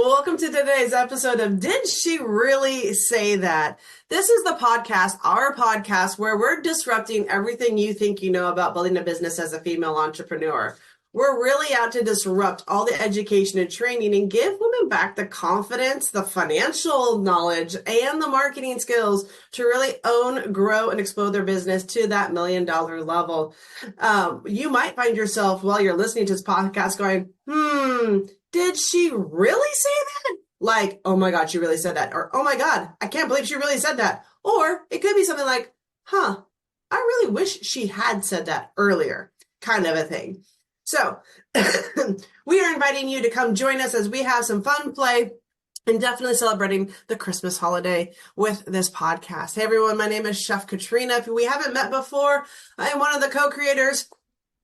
Welcome to today's episode of Did She Really Say That? This is the podcast, our podcast, where we're disrupting everything you think you know about building a business as a female entrepreneur. We're really out to disrupt all the education and training and give women back the confidence, the financial knowledge, and the marketing skills to really own, grow, and explode their business to that $1 million level. You might find yourself while you're listening to this podcast going, did she really say that? Like, oh my God, she really said that. Or, oh my God, I can't believe she really said that. Or it could be something like, I really wish she had said that earlier, kind of a thing. So we are inviting you to come join us as we have some fun play and definitely celebrating the Christmas holiday with this podcast. Hey everyone, my name is Chef Katrina. If we haven't met before, I am one of the co-creators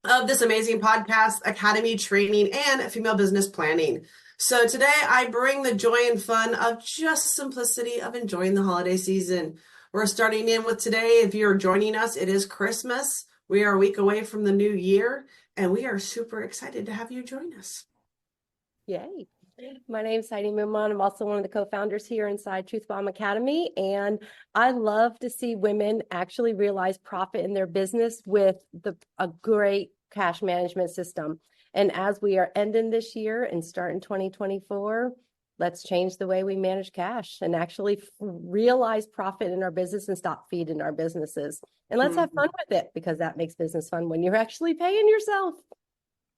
of this amazing podcast, Academy Training, and Female Business Planning. So today I bring the joy and fun of just simplicity of enjoying the holiday season. We're starting in with today. If you're joining us, it is Christmas. We are a week away from the new year, and we are super excited to have you join us. Yay. My name is Heidi Mimon. I'm also one of the co-founders here inside Truth Bomb Academy. And I love to see women actually realize profit in their business with a great cash management system. And as we are ending this year and starting 2024, let's change the way we manage cash and actually realize profit in our business and stop feeding our businesses. And let's have fun with it, because that makes business fun when you're actually paying yourself.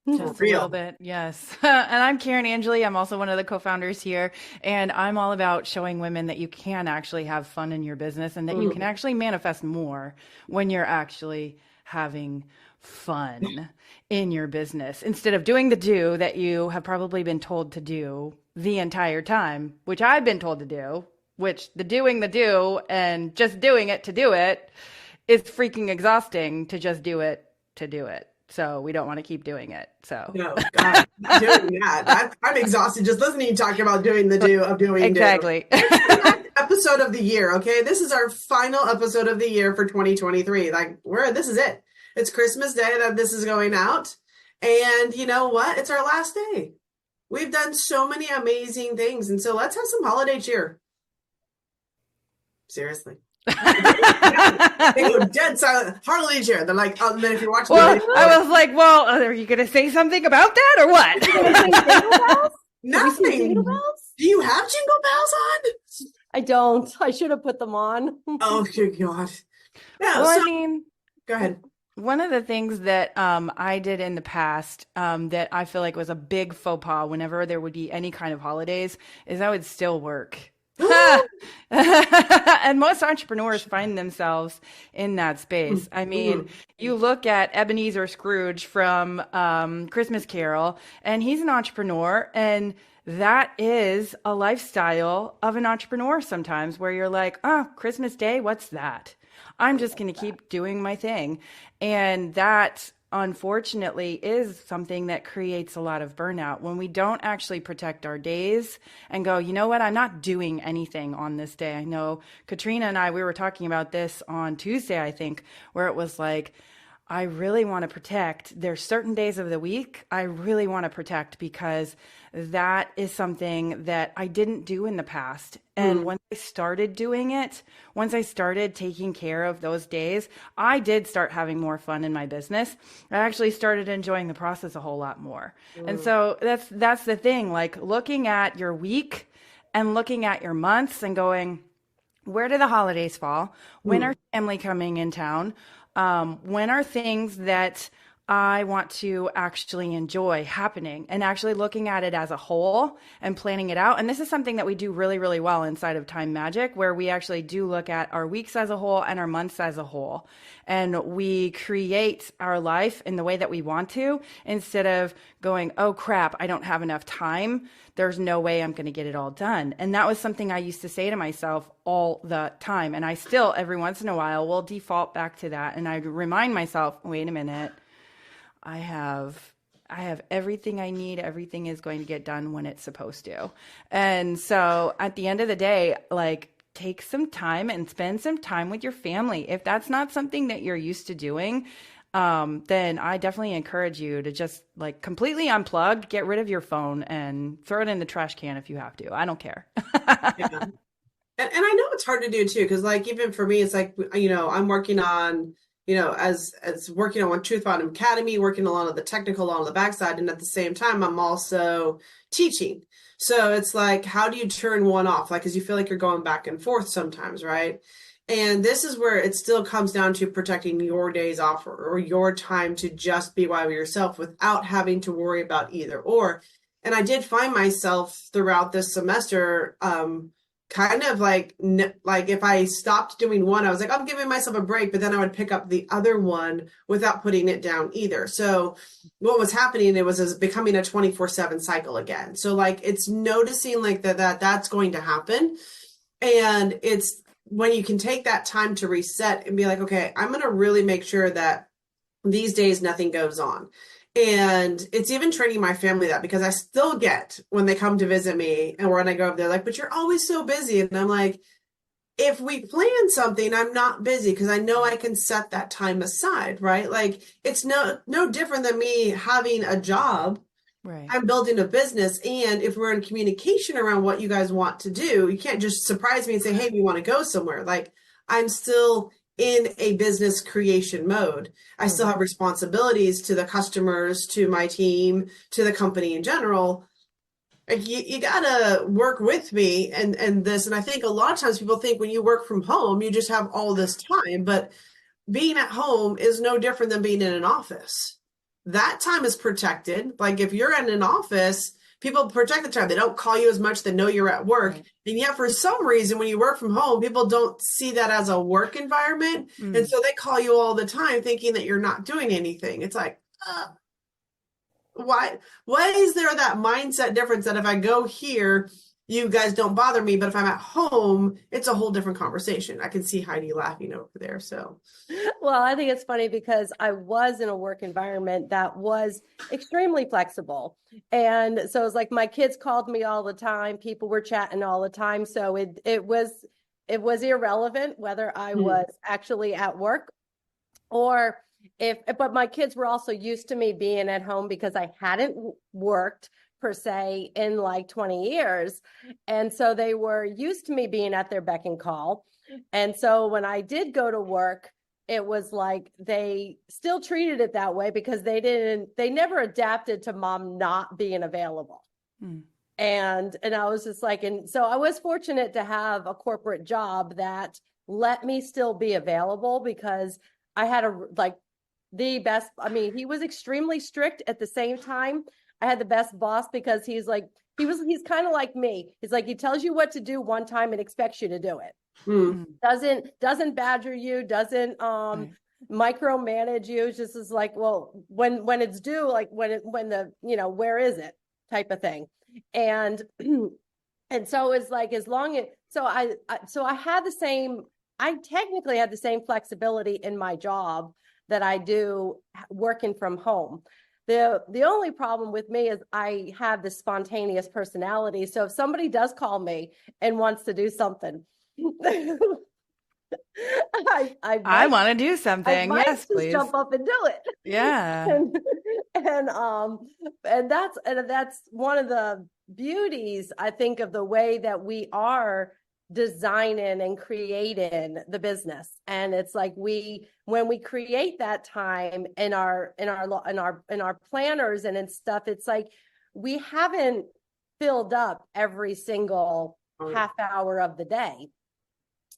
Just a little bit, yes. And I'm Karen Angeli. I'm also one of the co-founders here, and I'm all about showing women that you can actually have fun in your business and that you can actually manifest more when you're actually having fun in your business instead of doing the do that you have probably been told to do the entire time, which I've been told to do, which the doing the do and just doing it to do it is freaking exhausting to just do it to do it. So we don't want to keep doing it. So no, God, doing that. I'm exhausted just listening to you talk about doing the do of doing exactly. Episode of the year, okay? This is our final episode of the year for 2023. This is it. It's Christmas Day that this is going out. And you know what? It's our last day. We've done so many amazing things. And so let's have some holiday cheer. Seriously. They go dead silent. Holiday cheer. They're like, and then if you're watching the video, I was like, well, are you going to say something about that or what? Nothing. Do you have jingle bells on? I don't. I should have put them on. Oh, good God. No, well, I mean, go ahead. One of the things that I did in the past that I feel like was a big faux pas whenever there would be any kind of holidays is I would still work. And most entrepreneurs find themselves in that space. I mean, you look at Ebenezer Scrooge from Christmas Carol, and he's an entrepreneur, and that is a lifestyle of an entrepreneur sometimes, where you're like, oh, Christmas Day, what's that? I'm just going to keep doing my thing. And that, unfortunately, is something that creates a lot of burnout when we don't actually protect our days and go, you know what, I'm not doing anything on this day. I know Katrina and I, we were talking about this on Tuesday, I think, where it was like, I really want to protect. There's certain days of the week I really want to protect because that is something that I didn't do in the past. And once I started doing it, once I started taking care of those days, I did start having more fun in my business. I actually started enjoying the process a whole lot more. And so that's the thing, like looking at your week and looking at your months and going, where do the holidays fall? When are family coming in town? When are things that I want to actually enjoy happening, and actually looking at it as a whole and planning it out? And this is something that we do really, really well inside of Time Magic, where we actually do look at our weeks as a whole and our months as a whole. And we create our life in the way that we want to, instead of going, oh crap, I don't have enough time. There's no way I'm going to get it all done. And that was something I used to say to myself all the time. And I still, every once in a while, will default back to that. And I remind myself, wait a minute, I have everything I need. Everything is going to get done when it's supposed to. And so at the end of the day, like, take some time and spend some time with your family. If that's not something that you're used to doing, then I definitely encourage you to just like completely unplug, get rid of your phone and throw it in the trash can if you have to. I don't care. Yeah. And I know it's hard to do too, because like even for me, it's like, I'm working on, as working on Truth Bottom Academy, working a lot of the technical on the backside, and at the same time, I'm also teaching. So it's like, how do you turn one off? Like, because you feel like you're going back and forth sometimes, right? And this is where it still comes down to protecting your days off or your time to just be by yourself without having to worry about either or. And I did find myself throughout this semester, kind of like if I stopped doing one, I was like, I'm giving myself a break, but then I would pick up the other one without putting it down either. So what was happening, it was becoming a 24/7 cycle again. So like it's noticing like that's going to happen. And it's when you can take that time to reset and be like, okay, I'm going to really make sure that these days nothing goes on. And it's even training my family that, because I still get when they come to visit me and when I go up there, like, but you're always so busy. And I'm like, if we plan something, I'm not busy because I know I can set that time aside, right? Like it's no different than me having a job. Right. I'm building a business. And if we're in communication around what you guys want to do, you can't just surprise me and say, hey, we want to go somewhere. Like I'm still in a business creation mode. I still have responsibilities to the customers, to my team, to the company in general. Like you gotta work with me and this. And I think a lot of times people think when you work from home, you just have all this time, but being at home is no different than being in an office. That time is protected. Like if you're in an office, people protect the time. They don't call you as much. They know you're at work. Right. And yet for some reason, when you work from home, people don't see that as a work environment. And so they call you all the time thinking that you're not doing anything. It's like, why is there that mindset difference that if I go here, you guys don't bother me, but if I'm at home, it's a whole different conversation. I can see Heidi laughing over there. So, well, I think it's funny because I was in a work environment that was extremely flexible. And so it's like my kids called me all the time. People were chatting all the time. So it was irrelevant whether I was actually at work or but my kids were also used to me being at home because I hadn't worked per se in like 20 years. And so they were used to me being at their beck and call. And so when I did go to work, it was like they still treated it that way because they never adapted to mom not being available. And I was just like, and so I was fortunate to have a job that let me still be available because I had the best, I mean, he was extremely strict at the same time. I had the best boss because he's kind of like me. He's like, he tells you what to do one time and expects you to do it. Doesn't badger you, doesn't micromanage you. Just is like, well, when it's due, like when the, where is it type of thing. And so it's like, as long as, so I had I technically had the same flexibility in my job that I do working from home. The only problem with me is I have this spontaneous personality. So if somebody does call me and wants to do something, I want to do something. Yes, please. Jump up and do it. Yeah. and that's one of the beauties, I think, of the way that we are designing and creating the business. And it's like when we create that time in our planners and in stuff, it's like we haven't filled up every single half hour of the day.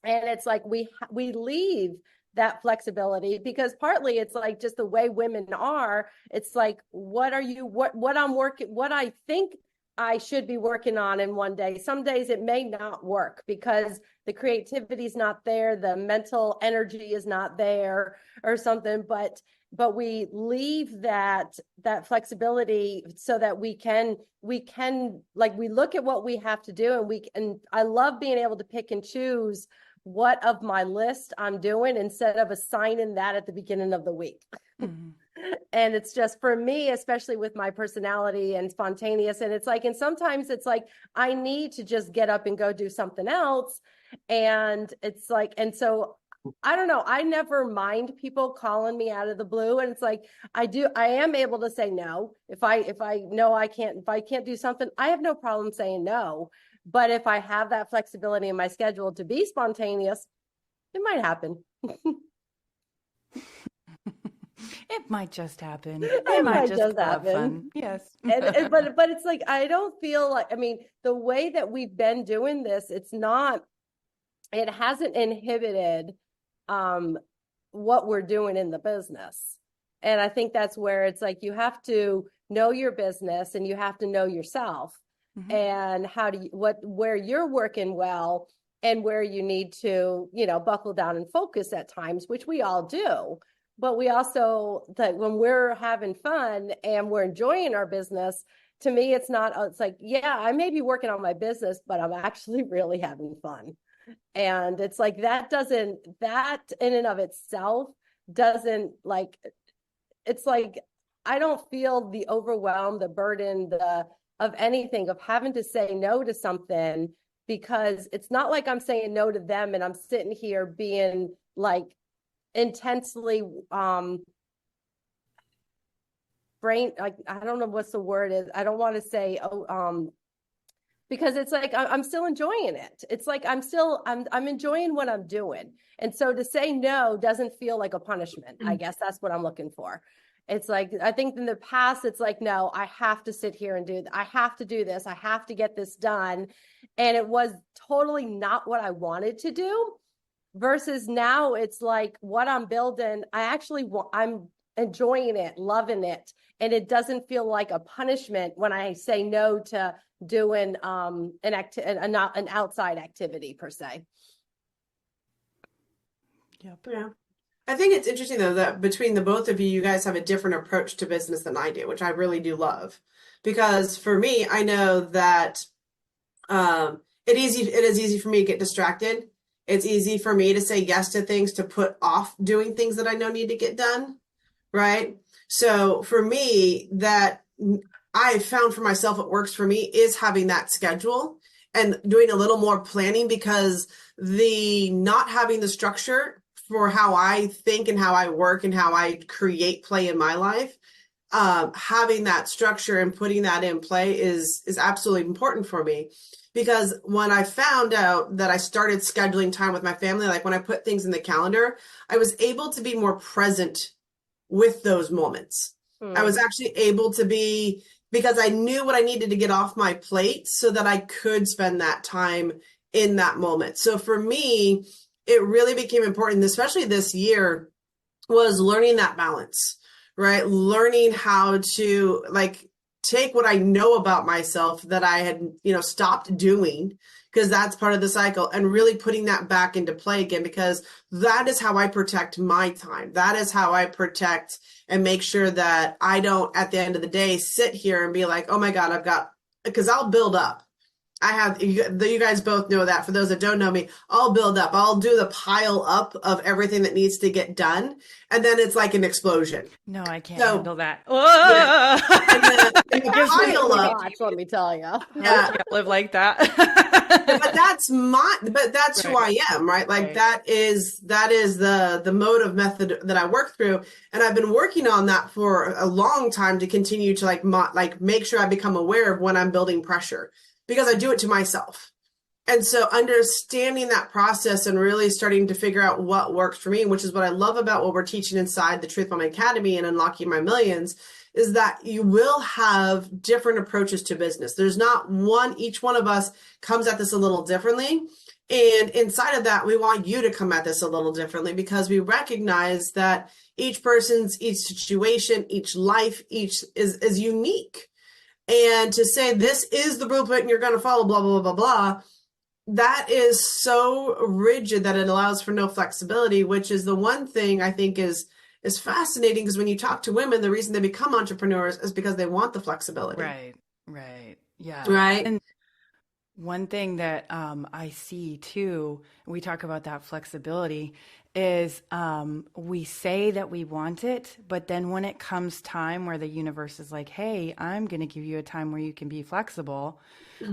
And it's like we leave that flexibility because partly it's like just the way women are. It's like, what I think I should be working on in one day. Some days it may not work because the creativity is not there, the mental energy is not there or something, but we leave that flexibility so that we can like, we look at what we have to do and I love being able to pick and choose what of my list I'm doing instead of assigning that at the beginning of the week. And it's just, for me, especially with my personality and spontaneous, and it's like, and sometimes it's like, I need to just get up and go do something else. And it's like, and so I don't know. I never mind people calling me out of the blue. And it's like, I am able to say no. If I know if I can't do something, I have no problem saying no. But if I have that flexibility in my schedule to be spontaneous, it might happen. It might just happen. It might just have happen. fun. Yes. But it's like, I don't feel like, I mean, the way that we've been doing this, it hasn't inhibited what we're doing in the business. And I think that's where it's like, you have to know your business and you have to know yourself, and where you're working well and where you need to, buckle down and focus at times, which we all do. But we also, that when we're having fun and we're enjoying our business, to me, it's like, yeah, I may be working on my business, but I'm actually really having fun. And it's like, that in and of itself doesn't, like, it's like, I don't feel the overwhelm, the burden, of anything, of having to say no to something, because it's not like I'm saying no to them and I'm sitting here being like intensely brain, like, I don't know what's the word is. I don't want to say, because it's like, I'm still enjoying it. It's like, I'm enjoying what I'm doing. And so to say no doesn't feel like a punishment. I guess that's what I'm looking for. It's like, I think in the past, it's like, no, I have to sit here and I have to do this. I have to get this done. And it was totally not what I wanted to do, versus now it's like, what I'm building, I'm enjoying it, loving it. And it doesn't feel like a punishment when I say no to doing an outside activity per se. Yep. Yeah. I think it's interesting though that between the both of you, you guys have a different approach to business than I do, which I really do love. Because for me, I know that it is easy for me to get distracted. It's easy for me to say yes to things, to put off doing things that I know need to get done, right? So for me, that I found for myself what works for me is having that schedule and doing a little more planning, because the not having the structure for how I think and how I work and how I create play in my life, having that structure and putting that in play is absolutely important for me. Because when I found out that I started scheduling time with my family, like when I put things in the calendar, I was able to be more present with those moments. I was actually able to be, because I knew what I needed to get off my plate so that I could spend that time in that moment. So for me, it really became important, especially this year, was learning that balance, right? Learning how to like take what I know about myself that I had, stopped doing, because that's part of the cycle, and really putting that back into play again, because that is how I protect my time. That is how I protect and make sure that I don't, at the end of the day, sit here and be like, oh my God, because I'll build up. You guys both know that. For those that don't know me, I'll build up. I'll do the pile up of everything that needs to get done. And then it's like an explosion. No, I can't handle that. Yeah. And the pile up. Let me tell you. Yeah. I can't live like that. But that's who I am, right? Like that is the mode of method that I work through. And I've been working on that for a long time to continue to like make sure I become aware of when I'm building pressure, because I do it to myself. And so understanding that process and really starting to figure out what works for me, which is what I love about what we're teaching inside the Truth Mom Academy and Unlocking My Millions, is that you will have different approaches to business. There's not one, each one of us comes at this a little differently. And inside of that, we want you to come at this a little differently, because we recognize that each situation, each life, is unique. And to say this is the blueprint and you're going to follow blah, blah, blah, blah, blah, that is so rigid that it allows for no flexibility, which is the one thing I think is fascinating, because when you talk to women, the reason they become entrepreneurs is because they want the flexibility. Right. Yeah. Right. And one thing that I see too, we talk about that flexibility, is we say that we want it, but then when it comes time where the universe is like, hey, I'm going to give you a time where you can be flexible,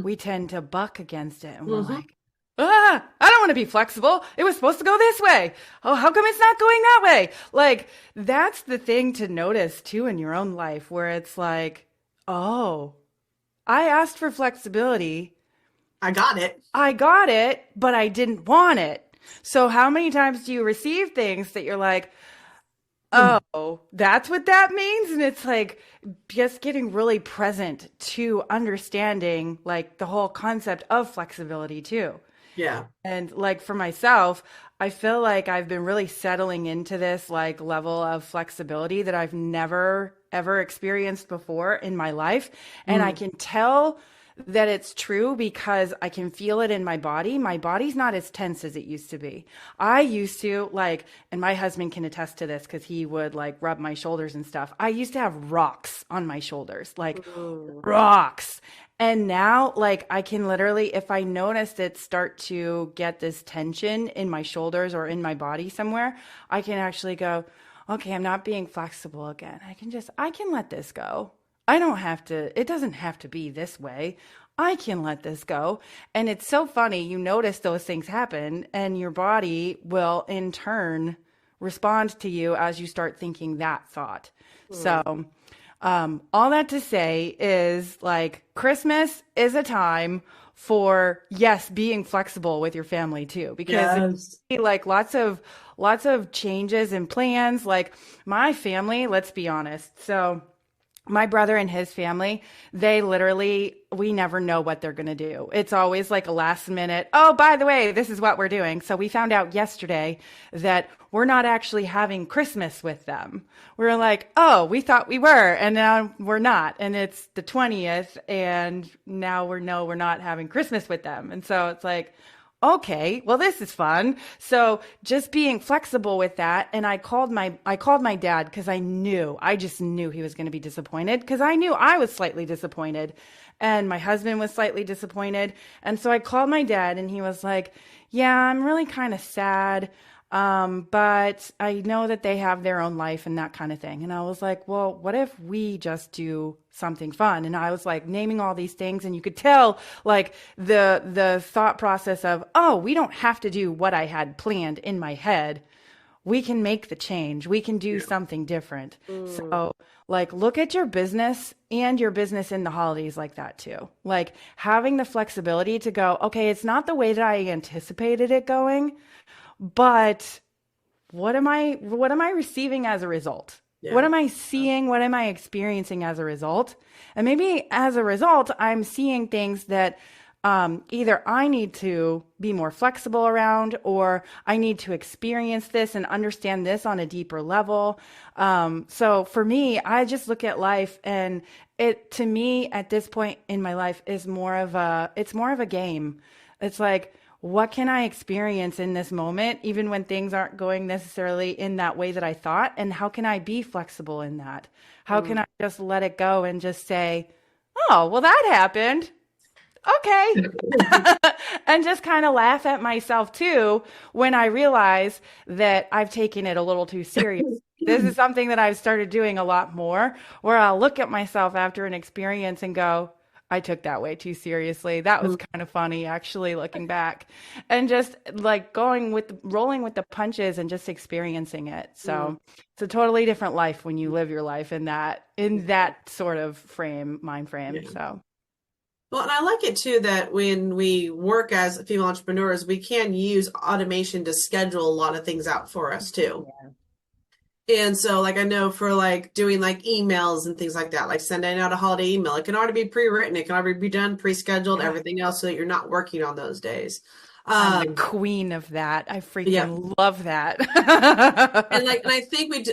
we tend to buck against it. And we're like, I don't want to be flexible. It was supposed to go this way. Oh, how come it's not going that way? Like, that's the thing to notice too in your own life where it's like, oh, I asked for flexibility. I got it, But I didn't want it. So how many times do you receive things that you're like, oh, that's what that means? And it's like just getting really present to understanding like the whole concept of flexibility too. Yeah. And like for myself, I feel like I've been really settling into this like level of flexibility that I've never ever experienced before in my life. And I can tell that it's true because I can feel it in my body. My body's not as tense as it used to be. I used to like, and my husband can attest to this because he would like rub my shoulders and stuff. I used to have rocks on my shoulders, like rocks. And now, like, I can literally, if I noticed it start to get this tension in my shoulders or in my body somewhere, I can actually go, okay, I'm not being flexible again. I can let this go. I don't have to, it doesn't have to be this way. I can let this go. And it's so funny. You notice those things happen and your body will in turn respond to you as you start thinking that thought. So, all that to say is like Christmas is a time for, yes, being flexible with your family too, because it's like lots of changes and plans. Like my family, let's be honest. So my brother and his family, we never know what they're going to do. It's always like a last minute, oh, by the way, this is what we're doing. So we found out yesterday that we're not actually having Christmas with them. We're like, oh, we thought we were, and now we're not. And it's the 20th, and now we're not having Christmas with them. And so it's like, okay, well, this is fun. So just being flexible with that. And I called my dad because I just knew he was going to be disappointed because I knew I was slightly disappointed and my husband was slightly disappointed. And so I called my dad and he was like, yeah, I'm really kind of sad. But I know that they have their own life and that kind of thing. And I was like, well, what if we just do something fun? And I was like naming all these things and you could tell like the thought process of, oh, we don't have to do what I had planned in my head. We can make the change. We can do something different. So like look at your business and your business in the holidays like that too. Like having the flexibility to go, okay, it's not the way that I anticipated it going, but what am I receiving as a result? Yeah. What am I seeing? What am I experiencing as a result? And maybe as a result, I'm seeing things that either I need to be more flexible around, or I need to experience this and understand this on a deeper level. So for me, I just look at life, and it, to me, at this point in my life, is more of a game. It's like, what can I experience in this moment, even when things aren't going necessarily in that way that I thought? And how can I be flexible in that? How can I just let it go and just say, oh, well, that happened. Okay. And just kind of laugh at myself too when I realize that I've taken it a little too serious. This is something that I've started doing a lot more, where I'll look at myself after an experience and go, I took that way too seriously. That was kind of funny, actually, looking back, and just like rolling with the punches and just experiencing it. So it's a totally different life when you live your life in that sort of mind frame. Yeah. So. Well, and I like it too that when we work as female entrepreneurs, we can use automation to schedule a lot of things out for us too. Yeah. And so like I know for like doing like emails and things like that, like sending out a holiday email, it can already be pre-written, it can already be done, pre-scheduled, everything else, so that you're not working on those days. I'm the queen of that. I freaking love that. And I think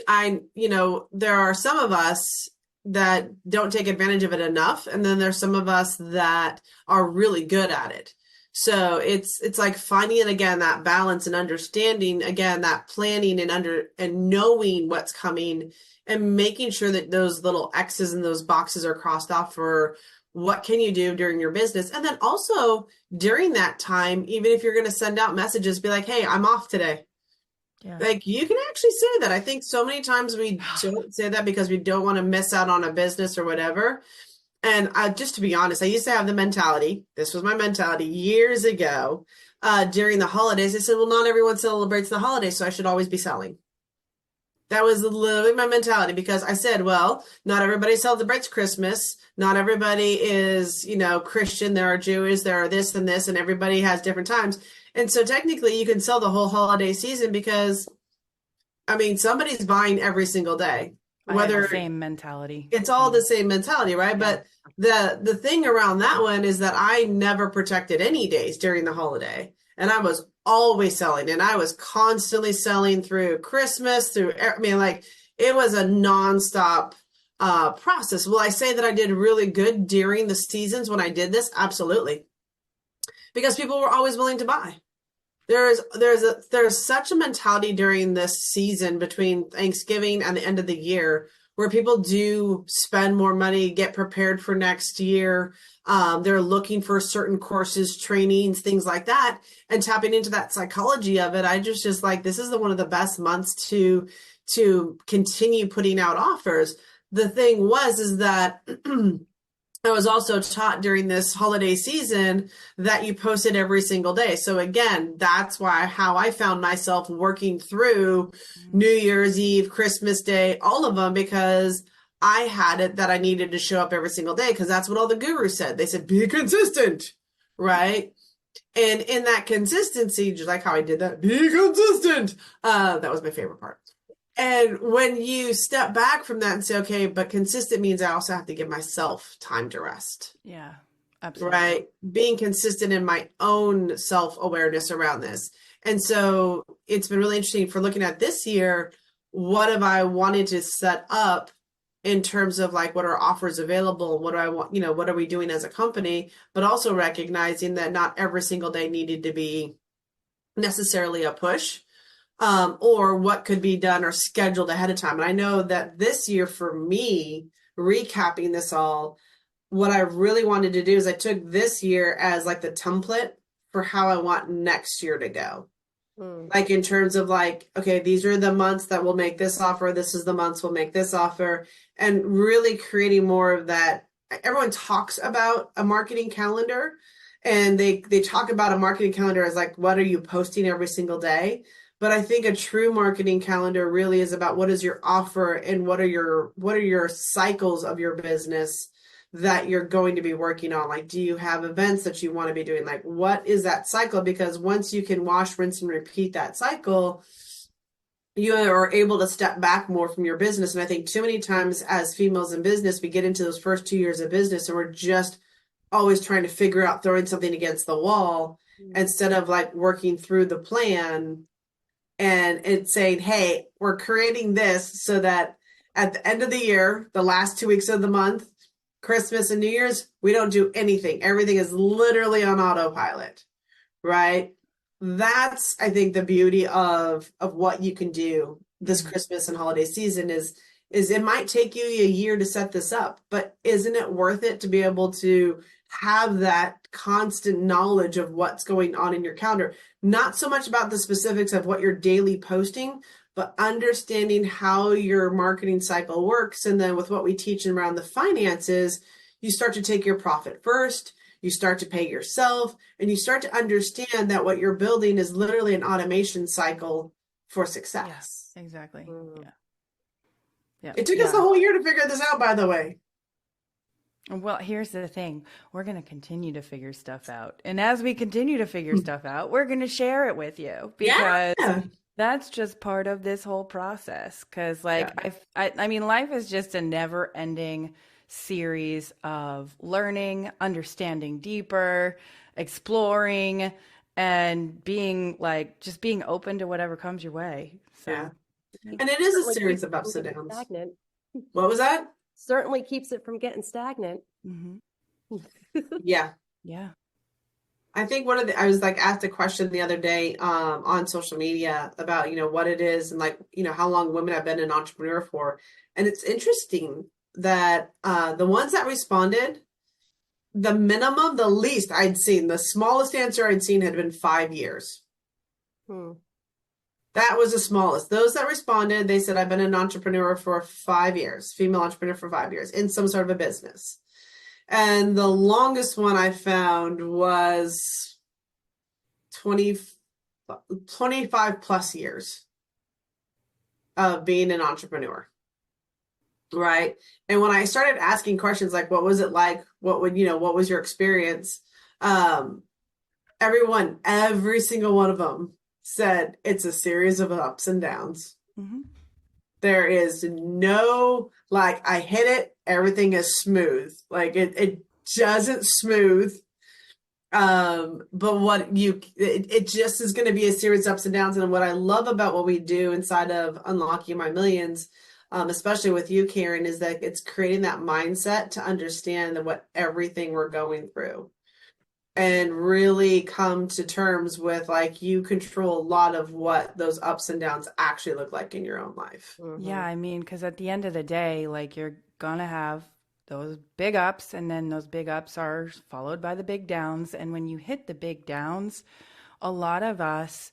there are some of us that don't take advantage of it enough, and then there's some of us that are really good at it. So it's like finding it again, that balance and understanding again, that planning and knowing what's coming and making sure that those little X's and those boxes are crossed off for what can you do during your business. And then also during that time, even if you're going to send out messages, be like, hey, I'm off today. Yeah. Like you can actually say that. I think so many times we don't say that because we don't want to miss out on a business or whatever. And just to be honest, I used to have the mentality, this was my mentality years ago, during the holidays. I said, well, not everyone celebrates the holidays, so I should always be selling. That was literally my mentality, because I said, well, not everybody celebrates Christmas. Not everybody is, Christian. There are Jewish, there are this and this, and everybody has different times. And so technically you can sell the whole holiday season because, somebody's buying every single day. I have the same mentality. It's all the same mentality, right? Yeah. But the thing around that one is that I never protected any days during the holiday. And I was always selling, and I was constantly selling through Christmas, it was a nonstop process. Will I say that I did really good during the seasons when I did this? Absolutely. Because people were always willing to buy. There's such a mentality during this season between Thanksgiving and the end of the year where people do spend more money, get prepared for next year. They're looking for certain courses, trainings, things like that, and tapping into that psychology of it. I just like, this is one of the best months to continue putting out offers. The thing is that I was also taught during this holiday season that you posted every single day. So again, that's how I found myself working through New Year's Eve, Christmas Day, all of them, because I had it that I needed to show up every single day, because that's what all the gurus said. They said, be consistent, right? And in that consistency, just like how I did that, be consistent. That was my favorite part. And when you step back from that and say, okay, but consistent means I also have to give myself time to rest. Yeah, absolutely. Right? Being consistent in my own self-awareness around this. And so it's been really interesting for looking at this year, what have I wanted to set up in terms of like, what are offers available? What do I want, what are we doing as a company? But also recognizing that not every single day needed to be necessarily a push. Or what could be done or scheduled ahead of time. And I know that this year for me, recapping this all, what I really wanted to do is I took this year as like the template for how I want next year to go. Like in terms of like, okay, these are the months that will make this offer. This is the months we'll make this offer, and really creating more of that. Everyone talks about a marketing calendar, and they talk about a marketing calendar as like, what are you posting every single day? But I think a true marketing calendar really is about what is your offer and what are your cycles of your business that you're going to be working on. Like, do you have events that you want to be doing? Like, what is that cycle? Because once you can wash, rinse, and repeat that cycle, you are able to step back more from your business. And I think too many times as females in business, we get into those first 2 years of business and we're just always trying to figure out throwing something against the wall instead of like working through the plan. And it's saying, hey, we're creating this so that at the end of the year, the last 2 weeks of the month, Christmas and New Year's, we don't do anything. Everything is literally on autopilot, right? That's, I think, the beauty of what you can do this Christmas and holiday season is it might take you a year to set this up, but isn't it worth it to be able to have that constant knowledge of what's going on in your calendar? Not so much about the specifics of what you're daily posting, but understanding how your marketing cycle works. And then with what we teach around the finances, you start to take your profit first, you start to pay yourself, and you start to understand that what you're building is literally an automation cycle for success. Yes, exactly. Yeah. It took us the whole year to figure this out, by the way. Well, here's the thing. We're going to continue to figure stuff out. And as we continue to figure stuff out, we're going to share it with you, because that's just part of this whole process. Because I mean, life is just a never ending series of learning, understanding deeper, exploring, and being open to whatever comes your way. So. Yeah. And it is a series of ups and downs. Stagnant. What was that? Certainly keeps it from getting stagnant. Mm-hmm. Yeah. Yeah. I think I was like asked a question the other day on social media about, what it is and like, how long women have been an entrepreneur for. And it's interesting that the ones that responded, the minimum, the least I'd seen, the smallest answer I'd seen had been 5 years. That was the smallest. Those that responded, they said, I've been an entrepreneur for 5 years, female entrepreneur for 5 years in some sort of a business. And the longest one I found was 20, 25 plus years of being an entrepreneur. Right. And when I started asking questions like, what was it like? What was your experience? Um, every single one of them said it's a series of ups and downs. Mm-hmm. There is no, like, I hit it, everything is smooth. Like it doesn't smooth. But it just is going to be a series of ups and downs. And what I love about what we do inside of Unlocking My Millions, especially with you, Karen, is that it's creating that mindset to understand what everything we're going through and really come to terms with, like, you control a lot of what those ups and downs actually look like in your own life. Yeah, I mean, because at the end of the day, like you're gonna have those big ups, and then those big ups are followed by the big downs. And when you hit the big downs, a lot of us,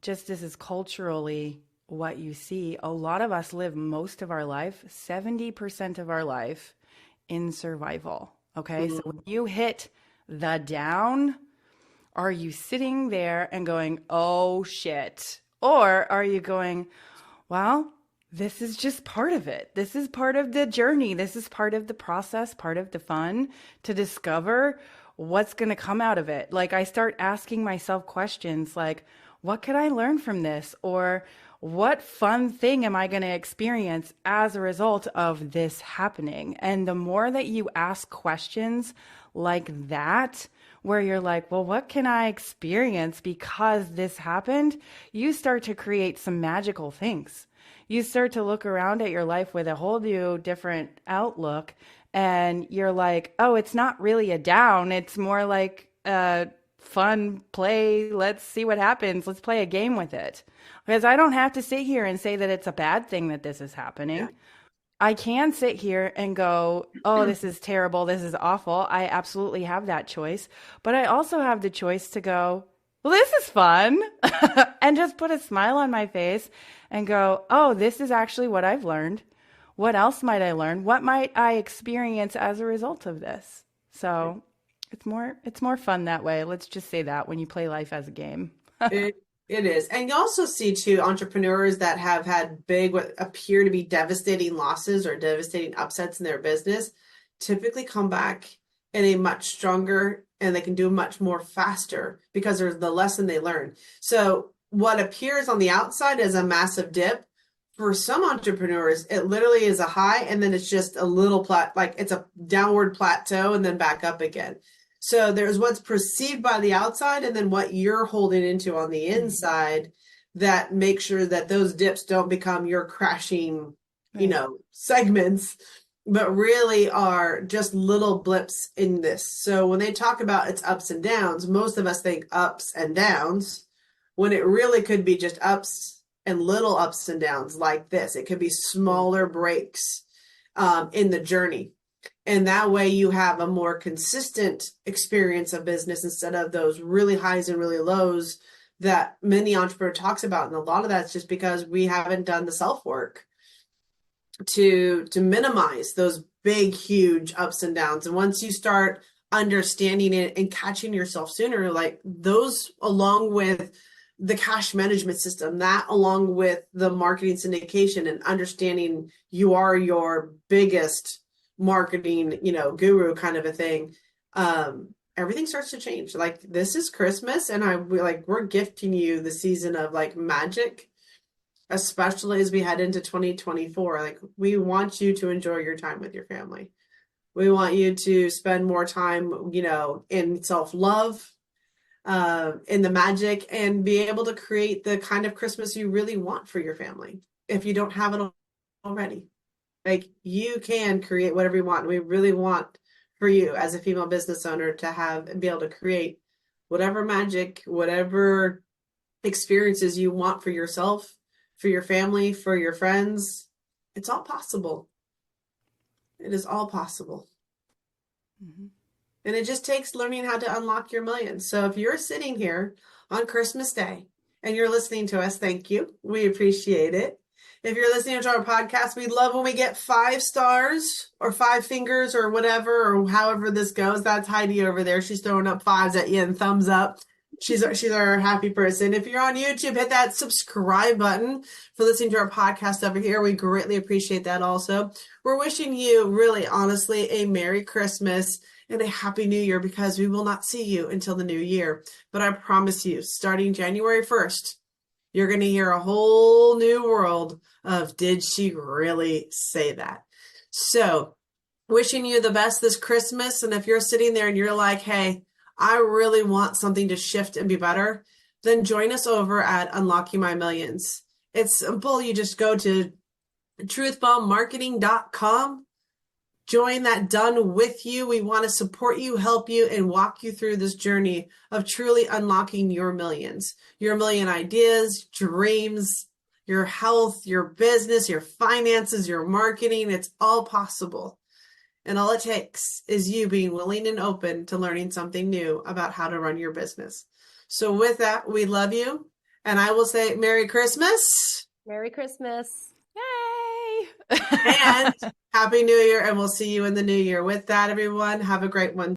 just this is culturally what you see, a lot of us live most of our life, 70% of our life, in survival. Okay, so when you hit the down, are you sitting there and going, oh shit? Or are you going, well, this is just part of it. This is part of the journey. This is part of the process, part of the fun to discover what's going to come out of it. Like, I start asking myself questions like, what could I learn from this? Or what fun thing am I going to experience as a result of this happening? And the more that you ask questions like that, where you're like, well, what can I experience because this happened? You start to create some magical things. You start to look around at your life with a whole new different outlook, and you're like, oh, it's not really a down. It's more like a fun play. Let's see what happens. Let's play a game with it. Because I don't have to sit here and say that it's a bad thing that this is happening. Yeah. I can sit here and go, oh, this is terrible. This is awful. I absolutely have that choice. But I also have the choice to go, well, this is fun. And just put a smile on my face and go, oh, this is actually what I've learned. What else might I learn? What might I experience as a result of this? So it's more fun that way. Let's just say that when you play life as a game. It is. And you also see too entrepreneurs that have had big, what appear to be devastating losses or devastating upsets in their business, typically come back in a much stronger, and they can do much more faster because there's the lesson they learn. So what appears on the outside as a massive dip, for some entrepreneurs, it literally is a high, and then it's just a little like it's a downward plateau and then back up again. So there's what's perceived by the outside, and then what you're holding into on the inside that makes sure that those dips don't become your crashing, segments, but really are just little blips in this. So when they talk about its ups and downs, most of us think ups and downs, when it really could be just ups and little ups and downs like this. It could be smaller breaks in the journey. And that way you have a more consistent experience of business instead of those really highs and really lows that many entrepreneurs talks about. And a lot of that's just because we haven't done the self-work to minimize those big, huge ups and downs. And once you start understanding it and catching yourself sooner, like those, along with the cash management system, that along with the marketing syndication and understanding you are your biggest marketing, guru kind of a thing, everything starts to change. Like, this is Christmas, and we're gifting you the season of like magic, especially as we head into 2024. Like, we want you to enjoy your time with your family. We want you to spend more time, in self-love, in the magic, and be able to create the kind of Christmas you really want for your family if you don't have it already. Like, you can create whatever you want. We really want for you as a female business owner to have and be able to create whatever magic, whatever experiences you want for yourself, for your family, for your friends. It's all possible. It is all possible. Mm-hmm. And it just takes learning how to unlock your millions. So if you're sitting here on Christmas Day and you're listening to us, thank you. We appreciate it. If you're listening to our podcast, we love when we get 5 stars or 5 fingers or whatever, or however this goes. That's Heidi over there. She's throwing up fives at you and thumbs up. She's our happy person. If you're on YouTube, hit that subscribe button for listening to our podcast over here. We greatly appreciate that also. We're wishing you really, honestly, a Merry Christmas and a Happy New Year, because we will not see you until the new year. But I promise you, starting January 1st, you're going to hear a whole new world of did she really say that? So wishing you the best this Christmas. And if you're sitting there and you're like, hey, I really want something to shift and be better, then join us over at Unlocking My Millions. It's simple. You just go to truthbombmarketing.com. Join that done with you. We want to support you, help you, and walk you through this journey of truly unlocking your millions, your million ideas, dreams, your health, your business, your finances, your marketing. It's all possible. And all it takes is you being willing and open to learning something new about how to run your business. So with that, we love you. And I will say Merry Christmas. Merry Christmas. Yay! And Happy New Year. And we'll see you in the new year. With that, everyone, have a great one.